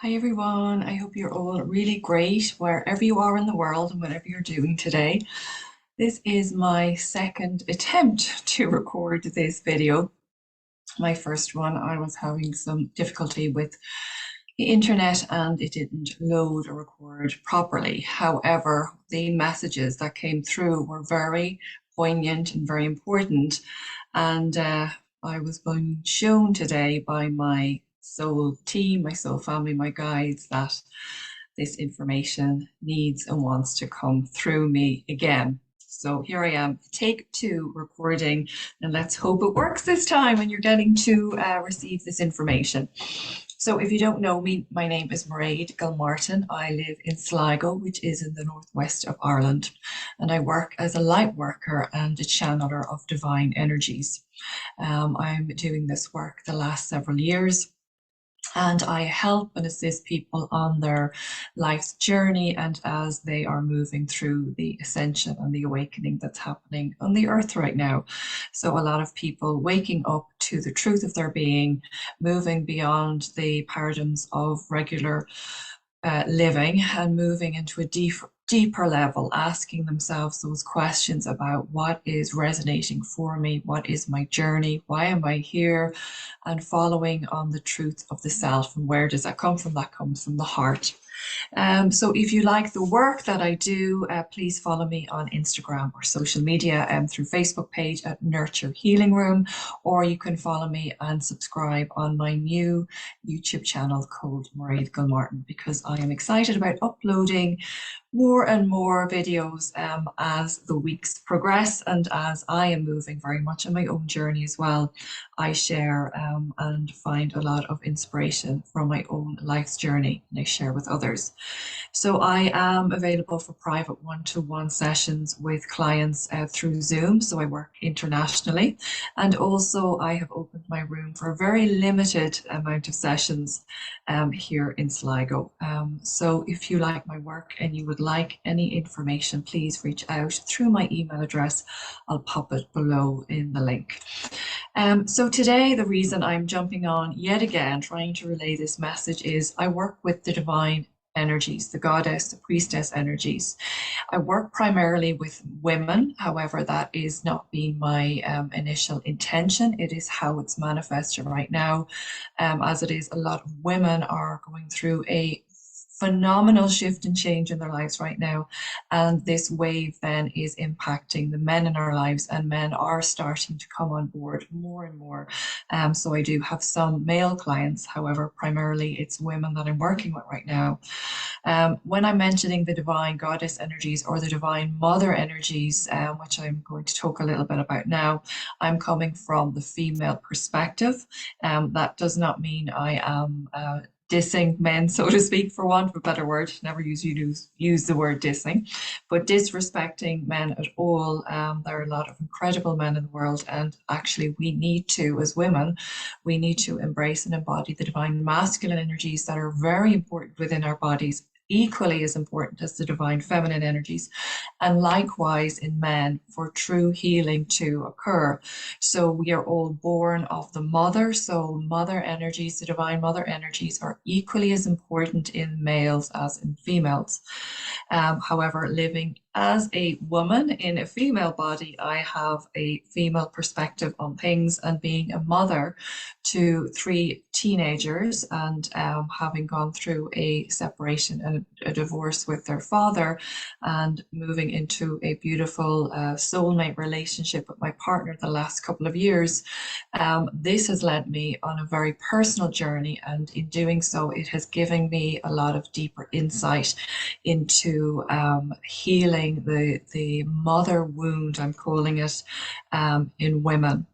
Hi everyone, I hope you're all really great wherever you are in the world and whatever you're doing today. This is my second attempt to record this video. My first one, I was having some difficulty with the internet and it didn't load or record properly. However, the messages that came through were very poignant and very important. And I was being shown today by my soul team, my soul family, my guides, that this information needs and wants to come through me again. So here I am, take two recording, and let's hope it works this time and you're getting to receive this information. So if you don't know me, my name is Mairead Gilmartin. I live in Sligo, which is in the northwest of Ireland, and I work as a light worker and a channeler of divine energies. I'm doing this work the last several years, and I help and assist people on their life's journey and as they are moving through the ascension and the awakening that's happening on the earth right now. So, a lot of people waking up to the truth of their being, moving beyond the paradigms of regular living and moving into a deeper level, asking themselves those questions about what is resonating for me, what is my journey, why am I here, and following on the truth of the self. And where does that come from? That comes from the heart. So if you like the work that I do, please follow me on Instagram or social media through Facebook page at Nurture Healing Room, or you can follow me and subscribe on my new YouTube channel called Mairead Gilmartin, because I am excited about uploading more and more videos as the weeks progress and as I am moving very much on my own journey as well. I share and find a lot of inspiration from my own life's journey, and I share with others. So I am available for private one-to-one sessions with clients through Zoom. So I work internationally, and also I have opened my room for a very limited amount of sessions here in Sligo. So if you like my work and you would like any information, please reach out through my email address. I'll pop it below in the link. So today, the reason I'm jumping on yet again, trying to relay this message, is I work with the divine energies, the goddess, the priestess energies. I work primarily with women. However, that is not being my initial intention. It is how it's manifested right now. As it is, a lot of women are going through a phenomenal shift and change in their lives right now. And this wave then is impacting the men in our lives, and men are starting to come on board more and more. So I do have some male clients. However, primarily it's women that I'm working with right now. When I'm mentioning the divine goddess energies or the divine mother energies, which I'm going to talk a little bit about now, I'm coming from the female perspective. That does not mean I am dissing men, so to speak, for want of a better word. Never use the word dissing, but disrespecting men at all. There are a lot of incredible men in the world, and actually we need to, as women, we need to embrace and embody the divine masculine energies that are very important within our bodies, equally as important as the divine feminine energies, and likewise in men for true healing to occur. So we are all born of the mother. So mother energies, the divine mother energies, are equally as important in males as in females. However, living as a woman in a female body, I have a female perspective on things, and being a mother to three teenagers, and having gone through a separation and a divorce with their father, and moving into a beautiful soulmate relationship with my partner the last couple of years. This has led me on a very personal journey, and in doing so, it has given me a lot of deeper insight into healing the mother wound, I'm calling it, in women.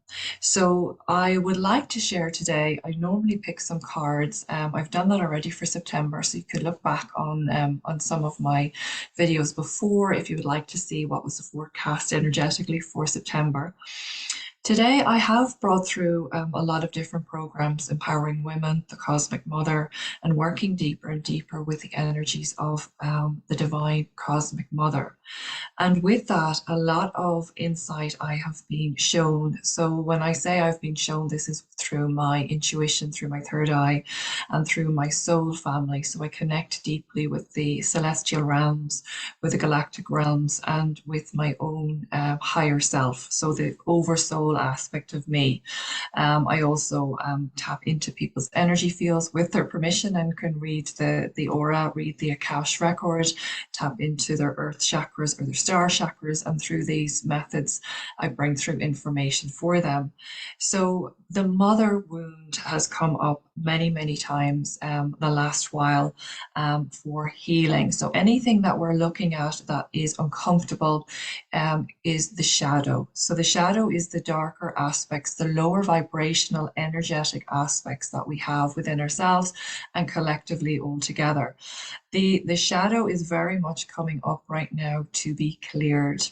So I would like to share today. I normally pick some cards. I've done that already for September, so you could look back on some of my videos before if you would like to see what was the forecast energetically for September. Today, I have brought through a lot of different programs empowering women, the cosmic mother, and working deeper and deeper with the energies of the divine cosmic mother. And with that, a lot of insight I have been shown. So when I say I've been shown, this is through my intuition, through my third eye, and through my soul family. So I connect deeply with the celestial realms, with the galactic realms, and with my own higher self. So the oversoul aspect of me. I also tap into people's energy fields with their permission and can read the aura, read the Akash record, tap into their earth chakras or their star chakras. And through these methods, I bring through information for them. So the mother wound has come up many, many times the last while for healing. So anything that we're looking at that is uncomfortable is the shadow. So the shadow is the darker aspects, the lower vibrational, energetic aspects that we have within ourselves and collectively all together. The shadow is very much coming up right now to be cleared,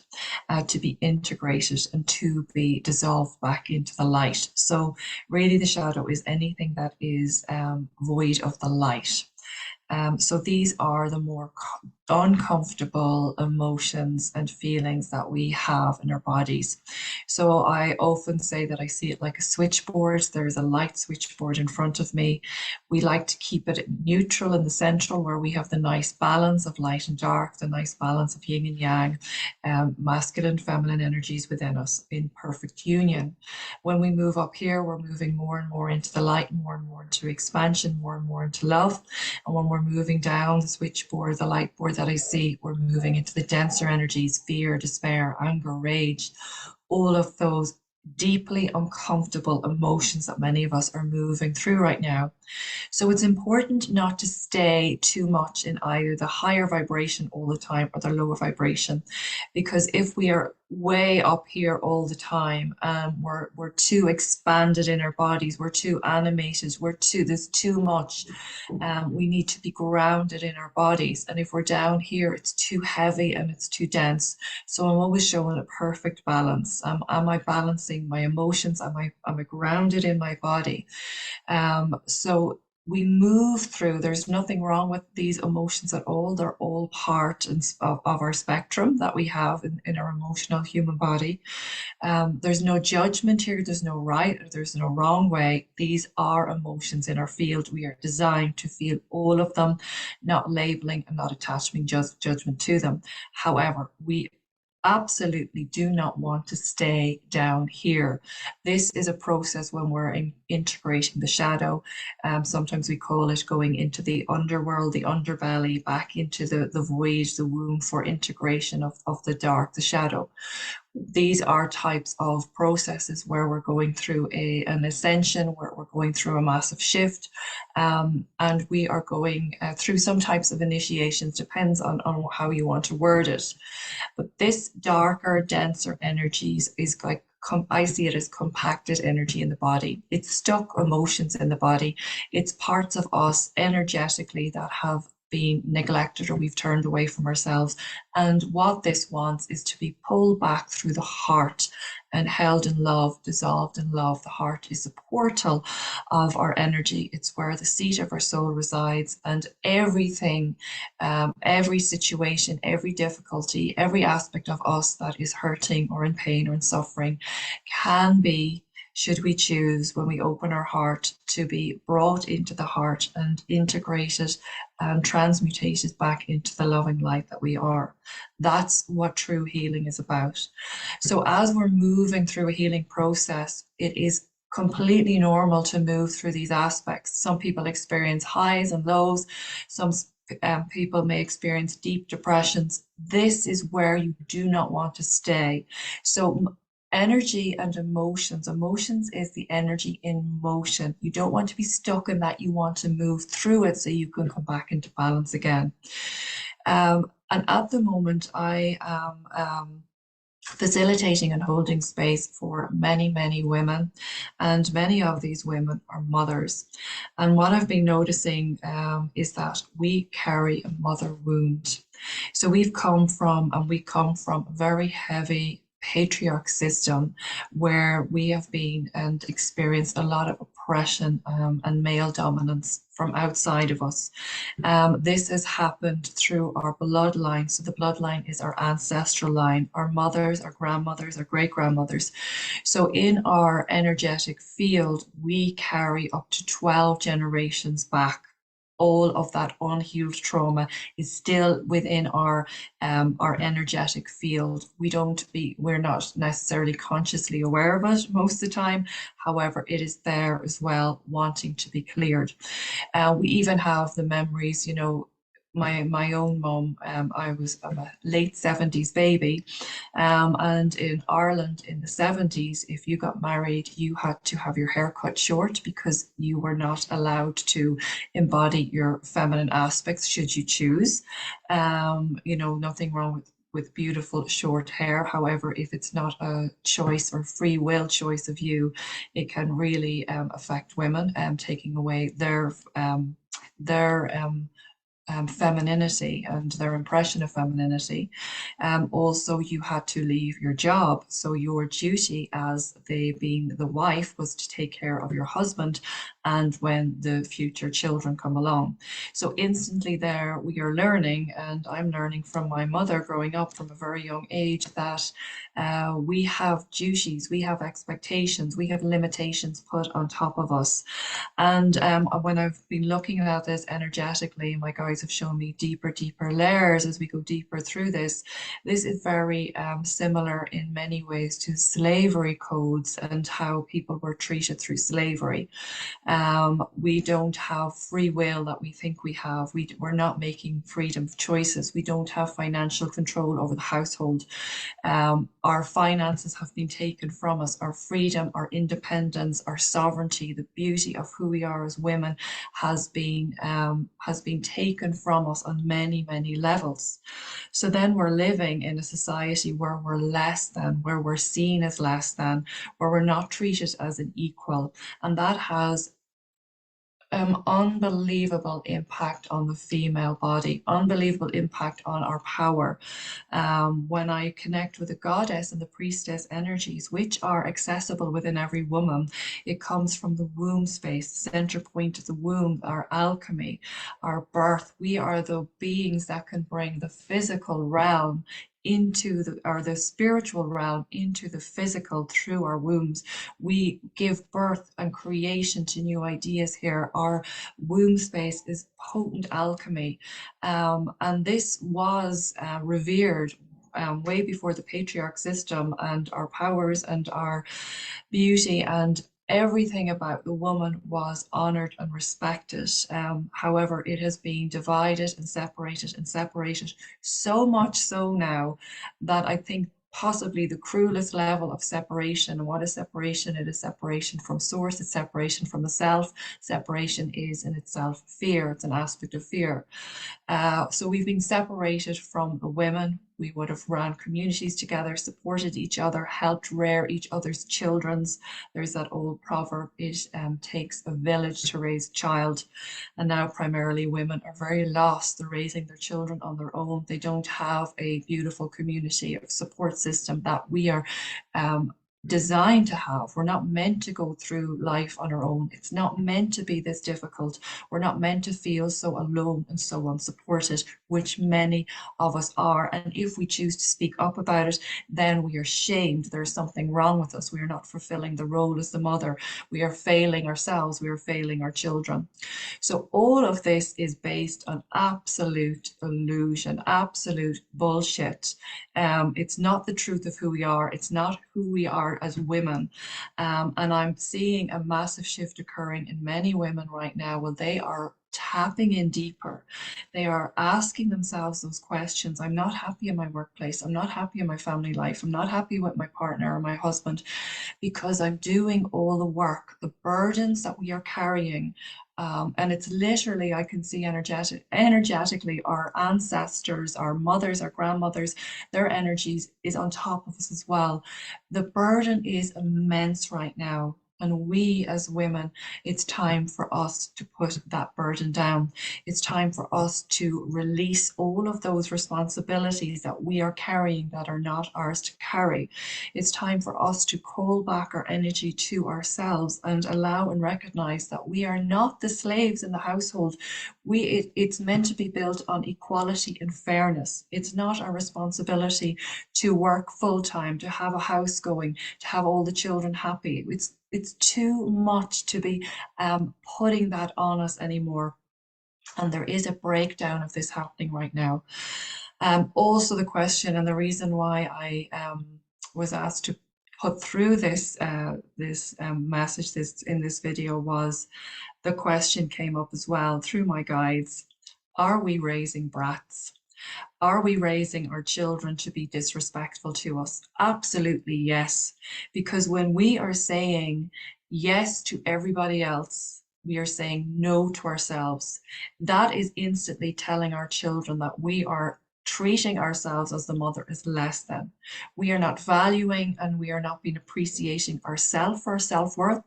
to be integrated, and to be dissolved back into the light. So really, the shadow is anything that is void of the light. So these are the more uncomfortable emotions and feelings that we have in our bodies. So I often say that I see it like a switchboard. There's a light switchboard in front of me. We like to keep it neutral in the central where we have the nice balance of light and dark, the nice balance of yin and yang, masculine, feminine energies within us in perfect union. When we move up here, we're moving more and more into the light, more and more into expansion, more and more into love. And when we're moving down the switchboard, the light board that I see, we're moving into the denser energies, fear, despair, anger, rage, all of those deeply uncomfortable emotions that many of us are moving through right now. So it's important not to stay too much in either the higher vibration all the time or the lower vibration. Because if we are way up here all the time, we're too expanded in our bodies, we're too animated, there's too much. We need to be grounded in our bodies. And if we're down here, it's too heavy and it's too dense. So I'm always showing a perfect balance. Am I balancing my emotions? Am I grounded in my body? So we move through, there's nothing wrong with these emotions at all. They're all part of our spectrum that we have in our emotional human body. There's no judgment here, there's no right or there's no wrong way. These are emotions in our field. We are designed to feel all of them, not labeling and not attaching judgment to them. However, we absolutely do not want to stay down here. This is a process when we're integrating the shadow. Sometimes we call it going into the underworld, the underbelly, back into the void, the womb for integration of the dark, the shadow. These are types of processes where we're going through an ascension, where we're going through a massive shift, and we are going through some types of initiations, depends on how you want to word it. But this darker, denser energies is like, I see it as compacted energy in the body. It's stuck emotions in the body. It's parts of us energetically that have been neglected or we've turned away from ourselves. And what this wants is to be pulled back through the heart and held in love, dissolved in love. The heart is the portal of our energy. It's where the seat of our soul resides, and everything, every situation, every difficulty, every aspect of us that is hurting or in pain or in suffering can be, should we choose, when we open our heart, to be brought into the heart and integrated and transmutated back into the loving light that we are. That's what true healing is about. So as we're moving through a healing process, it is completely normal to move through these aspects. Some people experience highs and lows. Some people may experience deep depressions. This is where you do not want to stay. So energy and emotions. Emotions is the energy in motion. You don't want to be stuck in that. You want to move through it so you can come back into balance again. And at the moment, I am facilitating and holding space for many, many women. And many of these women are mothers. And what I've been noticing is that we carry a mother wound. So we come from very heavy patriarch system where we have been and experienced a lot of oppression and male dominance from outside of us. This has happened through our bloodline. So the bloodline is our ancestral line, our mothers, our grandmothers, our great grandmothers. So in our energetic field, we carry up to 12 generations back. All of that unhealed trauma is still within our energetic field. We're not necessarily consciously aware of it most of the time. However, it is there as well, wanting to be cleared. We even have the memories, my own mum. I'm a late 70s baby, and in Ireland in the 70s, if you got married, you had to have your hair cut short because you were not allowed to embody your feminine aspects should you choose. Nothing wrong with beautiful short hair. However, if it's not a choice or free will choice of you, it can really affect women, taking away their femininity and their impression of femininity. Also, you had to leave your job. So your duty as being the wife was to take care of your husband and when the future children come along. So instantly there we are learning, and I'm learning from my mother growing up from a very young age that we have duties, we have expectations, we have limitations put on top of us. And when I've been looking at this energetically, my guides have shown me deeper, deeper layers as we go deeper through this. This is very similar in many ways to slavery codes and how people were treated through slavery. We don't have free will that we think we have. We're not making freedom of choices. We don't have financial control over the household. Our finances have been taken from us. Our freedom, our independence, our sovereignty, the beauty of who we are as women has been taken from us on many, many levels. So then we're living in a society where we're less than, where we're seen as less than, where we're not treated as an equal. And that has unbelievable impact on the female body, unbelievable impact on our power. When I connect with the goddess and the priestess energies, which are accessible within every woman, it comes from the womb space, the center point of the womb, our alchemy, our birth. We are the beings that can bring the physical realm the spiritual realm into the physical through our wombs. We give birth and creation to new ideas here. Our womb space is potent alchemy. And this was revered way before the patriarch system, and our powers and our beauty and everything about the woman was honored and respected. However, it has been divided and separated so much so now that I think possibly the cruelest level of separation. And what is separation? It is separation from source, it's separation from the self. Separation is in itself fear, it's an aspect of fear. So we've been separated from the women. We would have run communities together, supported each other, helped rear each other's children's. There's that old proverb, it takes a village to raise a child. And now primarily women are very lost. They're raising their children on their own. They don't have a beautiful community of support system that we are designed to have. We're not meant to go through life on our own. It's not meant to be this difficult. We're not meant to feel so alone and so unsupported, which many of us are. And if we choose to speak up about it, then we are shamed. There's something wrong with us. We are not fulfilling the role as the mother. We are failing ourselves. We are failing our children. So all of this is based on absolute illusion, absolute bullshit. It's not the truth of who we are. It's not who we are as women. And I'm seeing a massive shift occurring in many women right now. Well, they are tapping in deeper. They are asking themselves those questions. I'm not happy in my workplace. I'm not happy in my family life. I'm not happy with my partner or my husband because I'm doing all the work, the burdens that we are carrying. And it's literally, I can see energetically, our ancestors, our mothers, our grandmothers, their energies is on top of us as well. The burden is immense right now. And we as women, it's time for us to put that burden down. It's time for us to release all of those responsibilities that we are carrying that are not ours to carry. It's time for us to call back our energy to ourselves and allow and recognize that we are not the slaves in the household. It's meant to be built on equality and fairness. It's not our responsibility to work full time, to have a house going, to have all the children happy. It's too much to be putting that on us anymore. And there is a breakdown of this happening right now. Also, the question and the reason why I was asked to put through this message this in this video was the question came up as well through my guides. Are we raising brats? Are we raising our children to be disrespectful to us? Absolutely yes. Because when we are saying yes to everybody else, we are saying no to ourselves. That is instantly telling our children that we are treating ourselves as the mother is less than. We are not valuing and we are not being appreciating ourselves for our self-worth.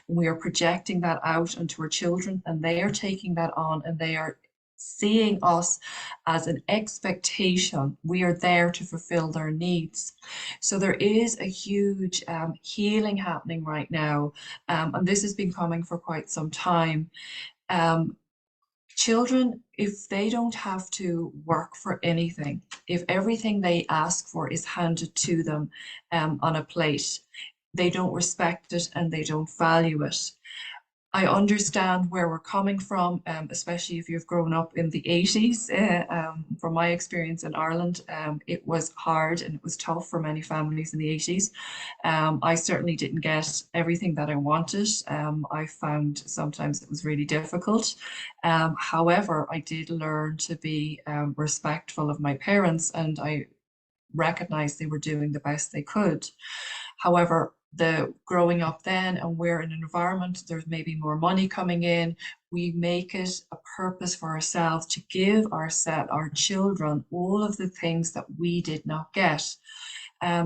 We are projecting that out onto our children and they are taking that on and they are seeing us as an expectation. We are there to fulfill their needs. So there is a huge healing happening right now, and this has been coming for quite some time. Um, Children, if they don't have to work for anything, if everything they ask for is handed to them on a plate, they don't respect it and they don't value it. I understand where we're coming from, especially if you've grown up in the 80s. From my experience in Ireland, it was hard and it was tough for many families in the 80s. I certainly didn't get everything that I wanted. I found sometimes it was really difficult. However, I did learn to be respectful of my parents and I recognized they were doing the best they could. However, the growing up then and we're in an environment, there's maybe more money coming in, we make it a purpose for ourselves to give our children all of the things that we did not get.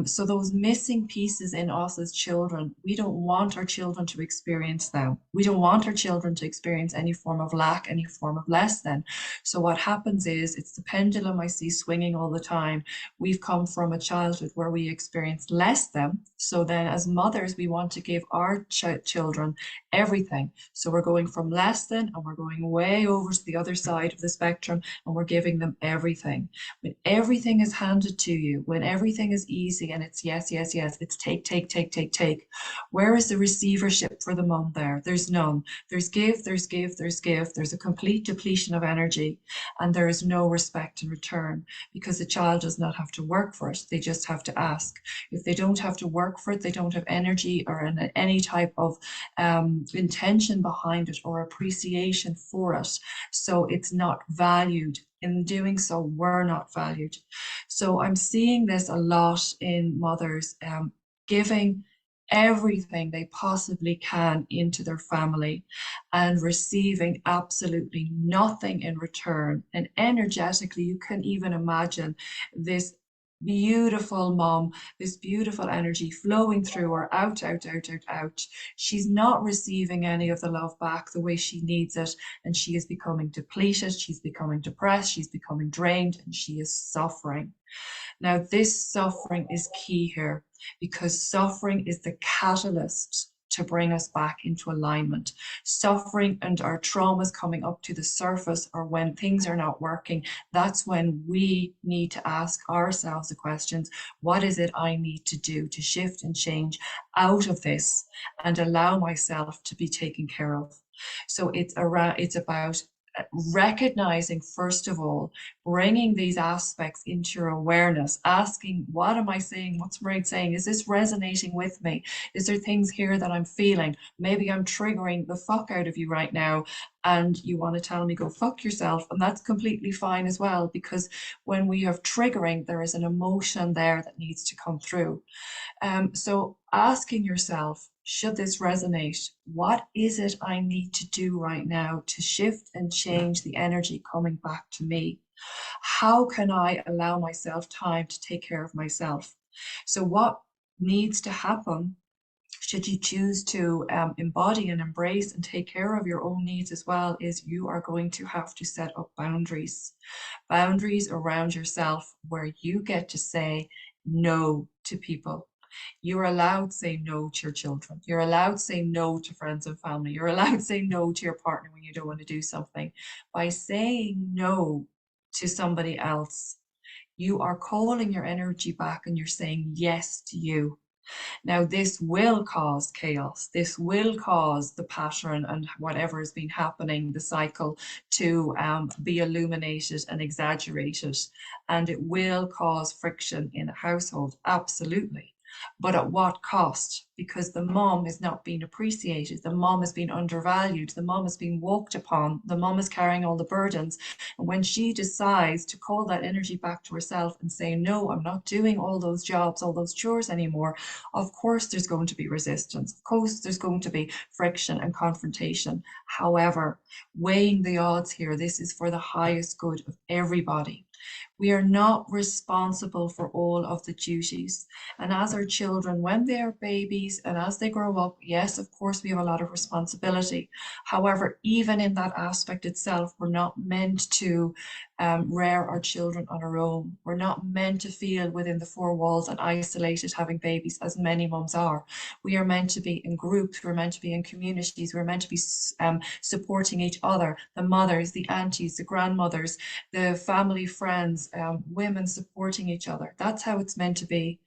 So those missing pieces in us as children, we don't want our children to experience them. We don't want our children to experience any form of lack, any form of less than. So what happens is it's the pendulum I see swinging all the time. We've come from a childhood where we experienced less than. So then as mothers, we want to give our children everything. So we're going from less than and we're going way over to the other side of the spectrum and we're giving them everything. When everything is handed to you, when everything is easy and it's yes, yes, yes, it's take, take, take, take, take. Where is the receivership for the mom there? There's none. There's give, there's give, there's give. There's a complete depletion of energy and there is no respect in return because the child does not have to work for it. They just have to ask. If they don't have to work for it, they don't have energy or any type of intention behind it or appreciation for it. So it's not valued. In doing so, we're not valued. So I'm seeing this a lot in mothers giving everything they possibly can into their family and receiving absolutely nothing in return. And energetically, you can even imagine this beautiful mom, this beautiful energy flowing through her out, out, out, out, out. She's not receiving any of the love back the way she needs it. And she is becoming depleted. She's becoming depressed. She's becoming drained and she is suffering. Now, this suffering is key here because suffering is the catalyst to bring us back into alignment. Suffering and our traumas coming up to the surface or when things are not working, that's when we need to ask ourselves the questions, what is it I need to do to shift and change out of this and allow myself to be taken care of? So it's about recognizing, first of all, bringing these aspects into your awareness, asking, what am I saying? What's Mairead saying? Is this resonating with me? Is there things here that I'm feeling? Maybe I'm triggering the fuck out of you right now and you want to tell me go fuck yourself. And that's completely fine as well, because when we have triggering, there is an emotion there that needs to come through. So asking yourself, should this resonate? What is it I need to do right now to shift and change the energy coming back to me? How can I allow myself time to take care of myself? So what needs to happen should you choose to embody and embrace and take care of your own needs as well, is you are going to have to set up boundaries. Boundaries around yourself where you get to say no to people. You're allowed to say no to your children. You're allowed to say no to friends and family. You're allowed to say no to your partner when you don't want to do something. By saying no to somebody else, you are calling your energy back and you're saying yes to you. Now, this will cause chaos. This will cause the pattern and whatever has been happening, the cycle, to be illuminated and exaggerated. And it will cause friction in a household, absolutely. But at what cost? Because the mom is not being appreciated. The mom is being undervalued. The mom is being walked upon. The mom is carrying all the burdens. And when she decides to call that energy back to herself and say, no, I'm not doing all those jobs, all those chores anymore, of course there's going to be resistance. Of course there's going to be friction and confrontation. However, weighing the odds here, this is for the highest good of everybody. We are not responsible for all of the duties. And as our children, when they are babies and as they grow up, yes, of course, we have a lot of responsibility. However, even in that aspect itself, we're not meant to rear our children on our own. We're not meant to feel within the four walls and isolated having babies, as many mums are. We are meant to be in groups, we're meant to be in communities, we're meant to be supporting each other, the mothers, the aunties, the grandmothers, the family, friends, women supporting each other. That's how it's meant to be.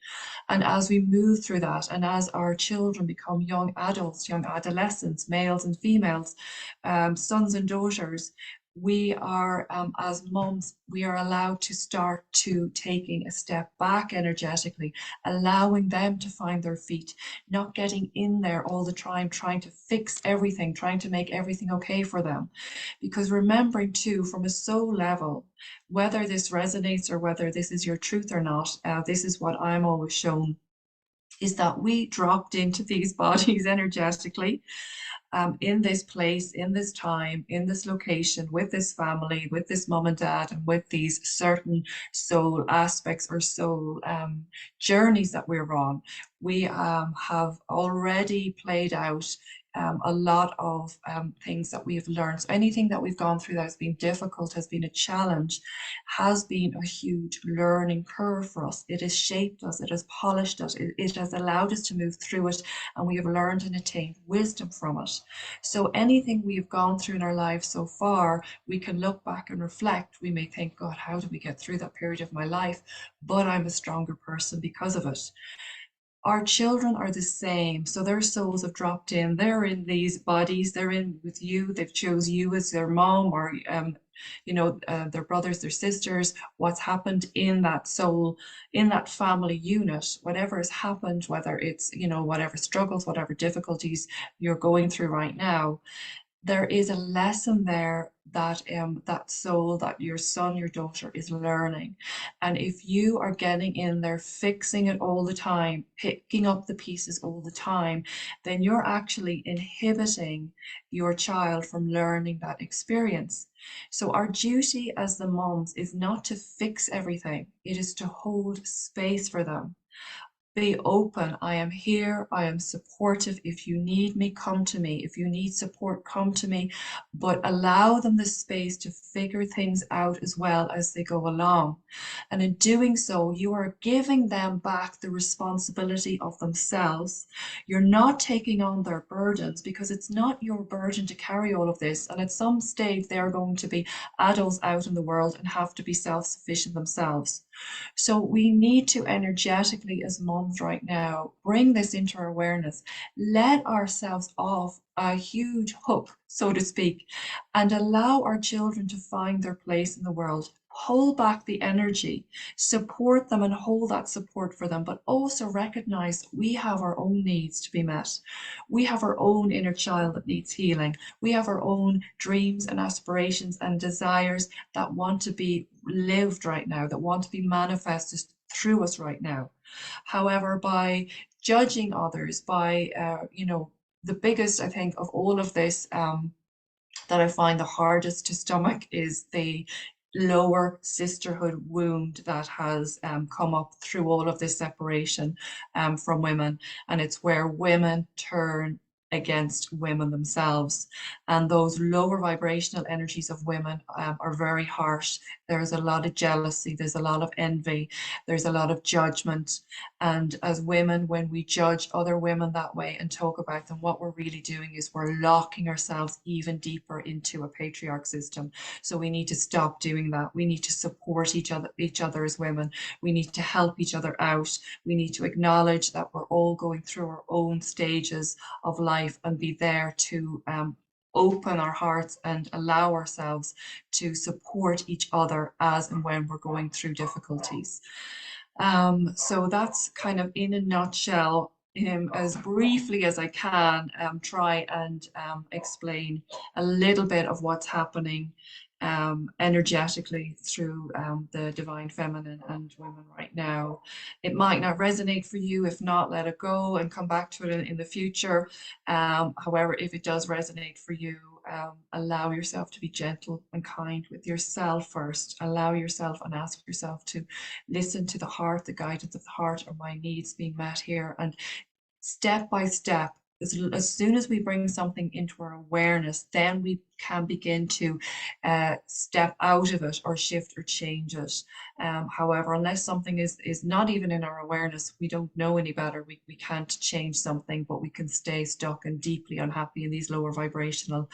And as we move through that, and as our children become young adults, young adolescents, males and females, sons and daughters, we are, as mums, we are allowed to start to taking a step back energetically, allowing them to find their feet, not getting in there all the time, trying to fix everything, trying to make everything okay for them. Because remembering too, from a soul level, whether this resonates or whether this is your truth or not, this is what I'm always shown, is that we dropped into these bodies energetically, in this place, in this time, in this location, with this family, with this mom and dad, and with these certain soul aspects or soul journeys that we're on. We have already played out a lot of things that we've learned. So anything that we've gone through that has been difficult, has been a challenge, has been a huge learning curve for us. It has shaped us, it has polished us, it has allowed us to move through it, and we have learned and attained wisdom from it. So anything we've gone through in our lives so far, we can look back and reflect. We may think, God, how did we get through that period of my life? But I'm a stronger person because of it. Our children are the same. So their souls have dropped in. They're in these bodies. They're in with you. They've chose you as their mom or, their brothers, their sisters, what's happened in that soul, in that family unit, whatever has happened, whether it's, whatever struggles, whatever difficulties you're going through right now, there is a lesson there that that soul, that your son, your daughter is learning. And if you are getting in there, fixing it all the time, picking up the pieces all the time, then you're actually inhibiting your child from learning that experience. So our duty as the moms is not to fix everything, it is to hold space for them. Be open. I am here. I am supportive. If you need me, come to me. If you need support, come to me. But allow them the space to figure things out as well as they go along. And in doing so, you are giving them back the responsibility of themselves. You're not taking on their burdens because it's not your burden to carry all of this. And at some stage, they are going to be adults out in the world and have to be self-sufficient themselves. So we need to energetically, as moms right now, bring this into our awareness, let ourselves off a huge hook, so to speak, and allow our children to find their place in the world. Hold back the energy, support them and hold that support for them, but also recognize we have our own needs to be met. We have our own inner child that needs healing. We have our own dreams and aspirations and desires that want to be lived right now, that want to be manifested through us right now. However, by judging others, by, the biggest, I think, of all of this, that I find the hardest to stomach is the lower sisterhood wound that has come up through all of this separation from women. And it's where women turn against women themselves. And those lower vibrational energies of women are very harsh. There's a lot of jealousy, there's a lot of envy, there's a lot of judgment. And as women, when we judge other women that way and talk about them, what we're really doing is we're locking ourselves even deeper into a patriarch system. So we need to stop doing that. We need to support each other as women. We need to help each other out. We need to acknowledge that we're all going through our own stages of life and be there to open our hearts and allow ourselves to support each other as and when we're going through difficulties. So that's kind of in a nutshell, as briefly as I can, try and explain a little bit of what's happening energetically through the divine feminine and women right now. It might not resonate for you. If not, let it go and come back to it in the future. However, if it does resonate for you, allow yourself to be gentle and kind with yourself first. Allow yourself and ask yourself to listen to the heart, the guidance of the heart. Are my needs being met here? And step by step, as soon as we bring something into our awareness, then we can begin to step out of it or shift or change it. However, unless something is not even in our awareness, we don't know any better. We can't change something, but we can stay stuck and deeply unhappy in these lower vibrational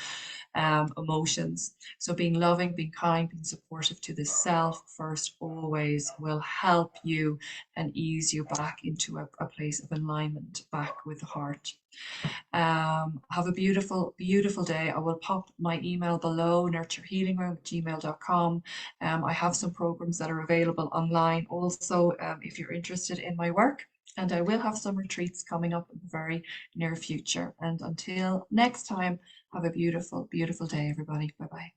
emotions. So being loving, being kind, being supportive to the self first always will help you and ease you back into a place of alignment, back with the heart. Have a beautiful, beautiful day. I will pop my email below, nurturehealingroom@gmail.com. I have some programs that are available online also if you're interested in my work. And I will have some retreats coming up in the very near future. And until next time, have a beautiful, beautiful day, everybody. Bye bye.